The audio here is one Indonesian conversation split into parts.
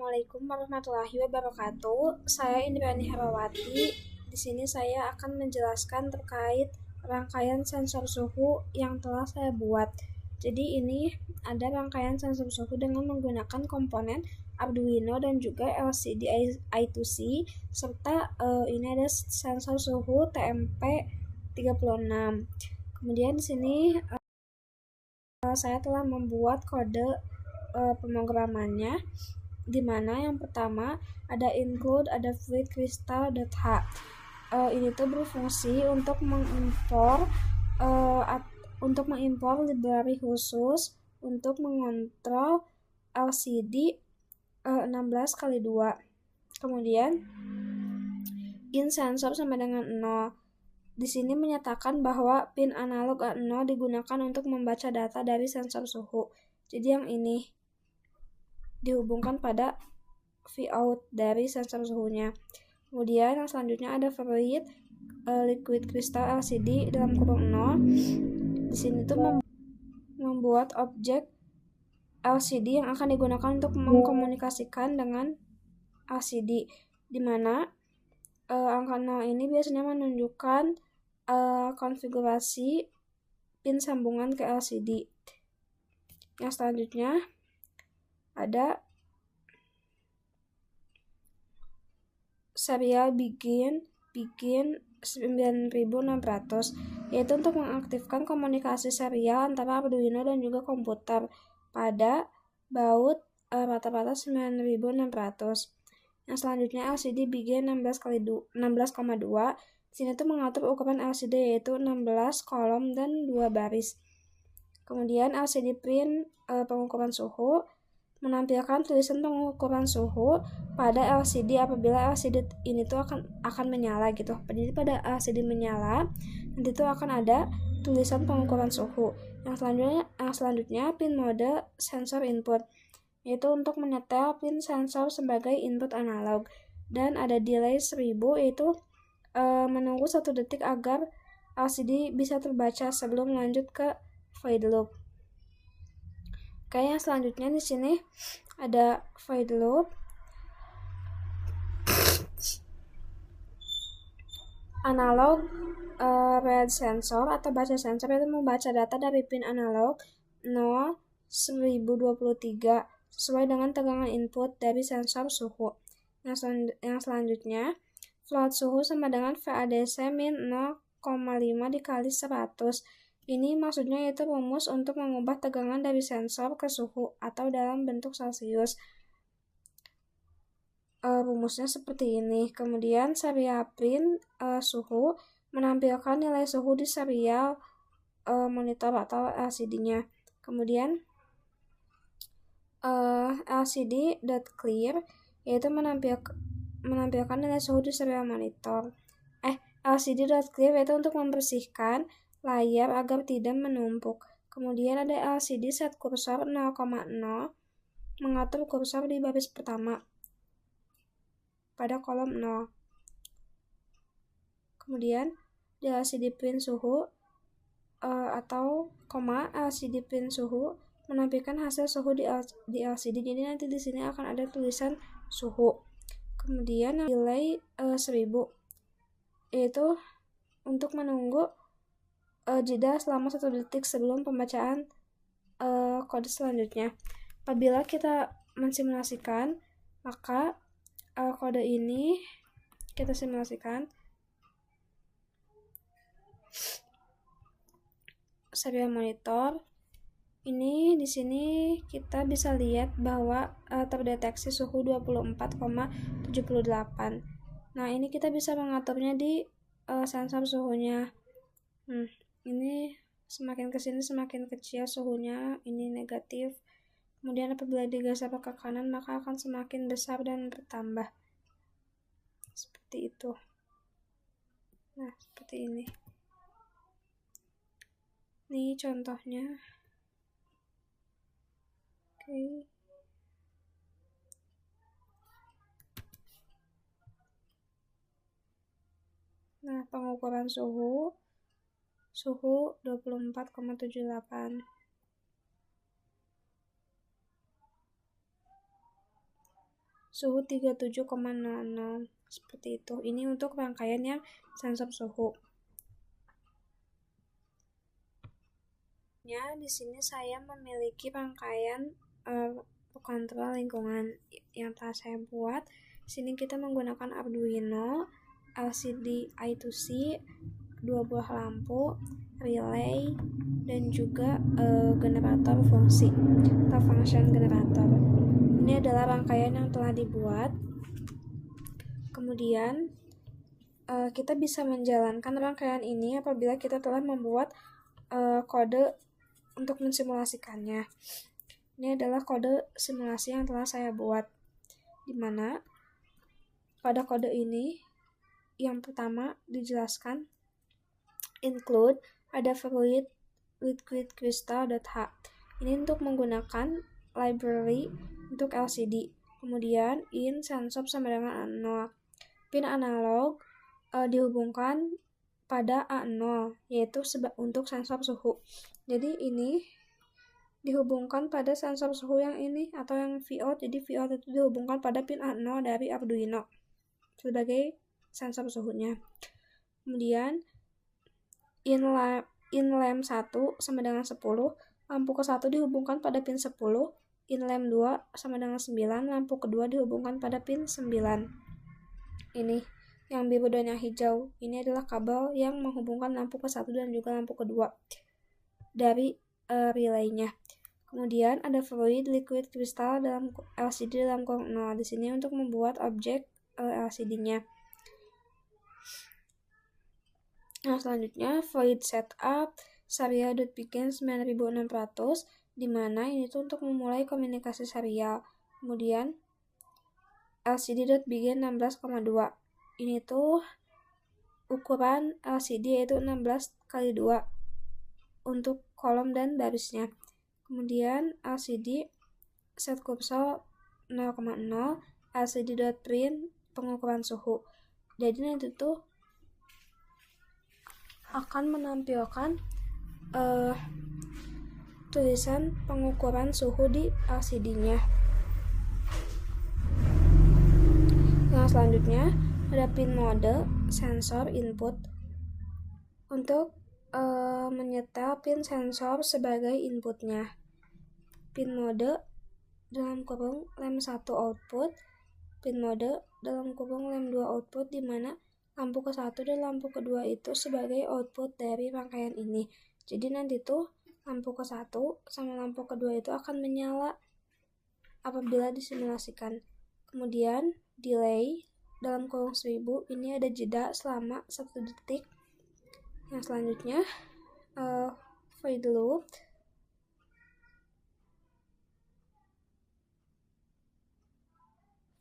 Assalamualaikum warahmatullahi wabarakatuh. Saya Indrani Herawati. Di sini saya akan menjelaskan terkait rangkaian sensor suhu yang telah saya buat. Jadi ini ada rangkaian sensor suhu dengan menggunakan komponen Arduino dan juga LCD I2C serta ini ada sensor suhu TMP36. Kemudian di sini saya telah membuat kode pemrogramannya, di mana yang pertama ada include, ada fluid crystal.h. Ini tuh berfungsi untuk mengimpor library khusus untuk mengontrol LCD 16x2. Kemudian in sensor sama dengan 0. Di sini menyatakan bahwa pin analog A0 digunakan untuk membaca data dari sensor suhu. Jadi yang ini dihubungkan pada Vout dari sensor suhunya. Kemudian yang selanjutnya ada fluid liquid crystal LCD dalam kurung 0. Di sini tuh membuat objek LCD yang akan digunakan untuk mengkomunikasikan dengan LCD, di mana angka 0 ini biasanya menunjukkan konfigurasi pin sambungan ke LCD. Yang selanjutnya ada serial begin 9600, yaitu untuk mengaktifkan komunikasi serial antara Arduino dan juga komputer pada baut rata-rata 9600. Yang selanjutnya LCD begin 16,2. Sini tuh mengatur ukuran LCD yaitu 16 kolom dan 2 baris. Kemudian LCD pin pengukuran suhu menampilkan tulisan pengukuran suhu pada LCD apabila LCD ini tuh akan menyala gitu. Jadi pada LCD menyala nanti tuh akan ada tulisan pengukuran suhu. Yang selanjutnya pin mode sensor input, yaitu untuk menyetel pin sensor sebagai input analog, dan ada delay 1000, yaitu menunggu 1 detik agar LCD bisa terbaca sebelum lanjut ke void loop. Oke, yang selanjutnya di sini ada void loop. Analog read sensor atau baca sensor itu membaca data dari pin analog 01023 sesuai dengan tegangan input dari sensor suhu. Yang selanjutnya float suhu sama dengan VADC min 0,5 dikali 100. Ini maksudnya yaitu rumus untuk mengubah tegangan dari sensor ke suhu atau dalam bentuk Celsius. Rumusnya seperti ini. Kemudian serial pin suhu menampilkan nilai suhu di serial monitor atau LCD-nya. Kemudian LCD.clear yaitu menampilkan nilai suhu di serial monitor. LCD.clear yaitu untuk membersihkan layar agar tidak menumpuk. Kemudian ada LCD set kursor 0,0 mengatur kursor di baris pertama pada kolom 0. Kemudian di LCD pin suhu LCD pin suhu menampilkan hasil suhu di LCD. Jadi nanti di sini akan ada tulisan suhu. Kemudian delay 1000 yaitu untuk menunggu jeda selama 1 detik sebelum pembacaan kode selanjutnya. Apabila kita mensimulasikan, maka kode ini kita simulasikan serial monitor. Ini di sini kita bisa lihat bahwa terdeteksi suhu 24,78. Nah, ini kita bisa mengaturnya di sensor suhunya. Ini semakin kesini semakin kecil suhunya, ini negatif. Kemudian apabila digeser ke kanan maka akan semakin besar dan bertambah. Seperti itu. Nah, seperti ini. Ini contohnya. Oke. Nah, pengukuran suhu 24,78. suhu 37,00 seperti itu. Ini untuk rangkaian yang sensor suhu. Ya, di sini saya memiliki rangkaian pengontrol lingkungan yang telah saya buat. Di sini kita menggunakan Arduino, LCD I2C, 2 buah lampu, relay, dan juga generator fungsi atau function generator. Ini adalah rangkaian yang telah dibuat. Kemudian kita bisa menjalankan rangkaian ini apabila kita telah membuat kode untuk mensimulasikannya. Ini adalah kode simulasi yang telah saya buat, di mana pada kode ini yang pertama dijelaskan include ada fluid liquid crystal.h. Ini untuk menggunakan library untuk LCD. Kemudian in sensor sama dengan A0. Pin analog dihubungkan pada A0, yaitu untuk sensor suhu. Jadi ini dihubungkan pada sensor suhu yang ini atau yang Vout. Jadi Vout itu dihubungkan pada pin A0 dari Arduino sebagai sensor suhunya. Kemudian in lamp 1 sama dengan 10, lampu ke-1 dihubungkan pada pin 10, in lamp 2 sama dengan 9, lampu kedua dihubungkan pada pin 9. Ini yang biru dan yang hijau, ini adalah kabel yang menghubungkan lampu ke-1 dan juga lampu kedua dari relaynya. Kemudian ada fluid liquid crystal dalam LCD dalam kurung 0. Di sini untuk membuat objek LCD-nya. Nah, selanjutnya void setup serial.begin 9600, di mana ini tuh untuk memulai komunikasi serial. Kemudian LCD.begin 16,2. Ini tuh ukuran LCD yaitu 16x2 untuk kolom dan barisnya. Kemudian LCD set kursor 0,0, LCD.print pengukuran suhu. Jadi nanti tuh akan menampilkan tulisan pengukuran suhu di LCD-nya. Yang selanjutnya ada pin mode sensor input untuk menyetel pin sensor sebagai inputnya. Pin mode dalam kurung lamp 1 output, pin mode dalam kurung lamp 2 output, di mana lampu ke-1 dan lampu kedua itu sebagai output dari rangkaian ini. Jadi nanti tuh lampu ke-1 sama lampu kedua itu akan menyala apabila disimulasikan. Kemudian delay dalam kurung 1000, ini ada jeda selama 1 detik. Yang selanjutnya void loop.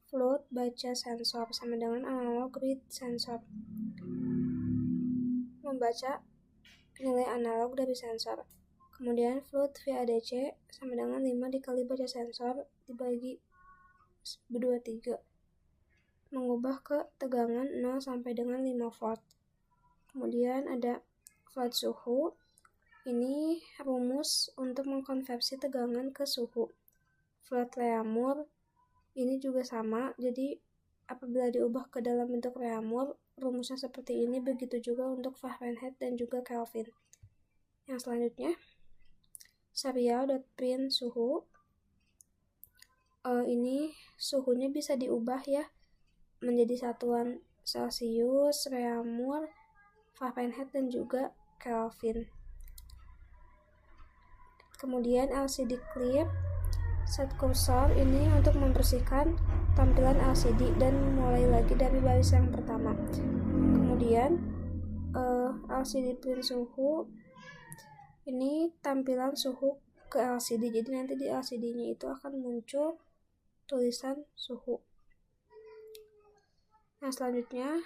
Float baca sensor sama dengan analog read sensor. Membaca nilai analog dari sensor. Kemudian float VADC sama dengan 5 dikali baca sensor dibagi 23. Mengubah ke tegangan 0 sampai dengan 5 volt. Kemudian ada float suhu. Ini rumus untuk mengkonversi tegangan ke suhu. Float reaumur ini juga sama. Jadi apabila diubah ke dalam bentuk reaumur, rumusnya seperti ini. Begitu juga untuk Fahrenheit dan juga Kelvin. Yang selanjutnya serial.print suhu. Ini suhunya bisa diubah ya menjadi satuan Celsius, reaumur, Fahrenheit dan juga Kelvin. Kemudian LCD clip set kursor ini untuk membersihkan tampilan LCD dan mulai lagi dari baris yang pertama. Kemudian LCD print suhu, ini tampilan suhu ke LCD. Jadi nanti di LCD-nya itu akan muncul tulisan suhu. Nah, selanjutnya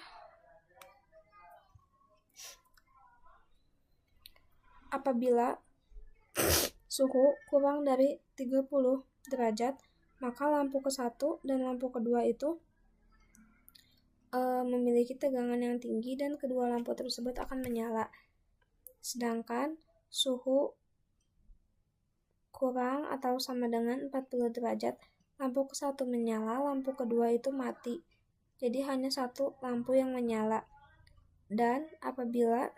apabila suhu kurang dari 30 derajat, maka lampu ke-1 dan lampu kedua itu memiliki tegangan yang tinggi dan kedua lampu tersebut akan menyala. Sedangkan suhu kurang atau sama dengan 40 derajat, lampu ke-1 menyala, lampu kedua itu mati. Jadi hanya satu lampu yang menyala. Dan apabila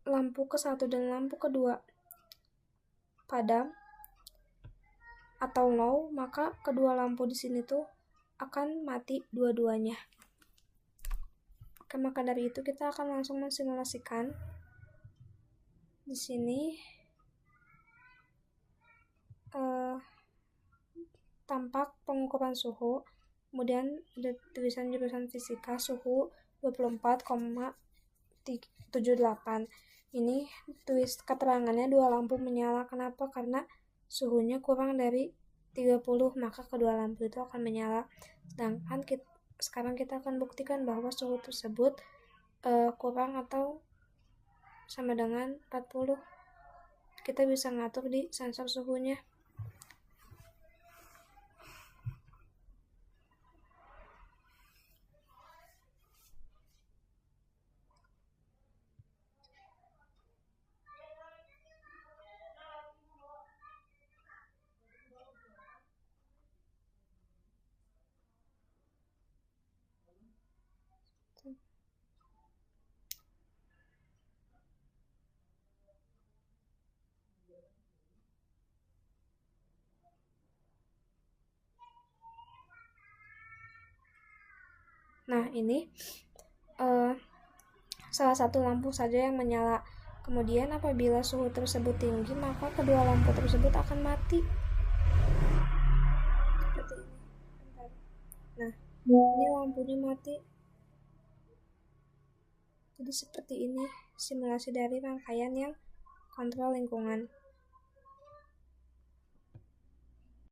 lampu ke-1 dan lampu kedua padam atau low, maka kedua lampu di sini tuh akan mati dua-duanya. Oke, maka dari itu kita akan langsung mensimulasikan. Di sini tampak pengukuran suhu, kemudian ada tulisan jurusan fisika suhu 24,78. Ini tulis keterangannya 2 lampu menyala. Kenapa? Karena suhunya kurang dari 30, maka kedua lampu itu akan menyala. Sedangkan sekarang kita akan buktikan bahwa suhu tersebut kurang atau sama dengan 40. Kita bisa ngatur di sensor suhunya. Nah, ini salah satu lampu saja yang menyala. Kemudian apabila suhu tersebut tinggi, maka kedua lampu tersebut akan mati. Seperti ini. Nah, ini lampunya mati. Jadi seperti ini simulasi dari rangkaian yang kontrol lingkungan.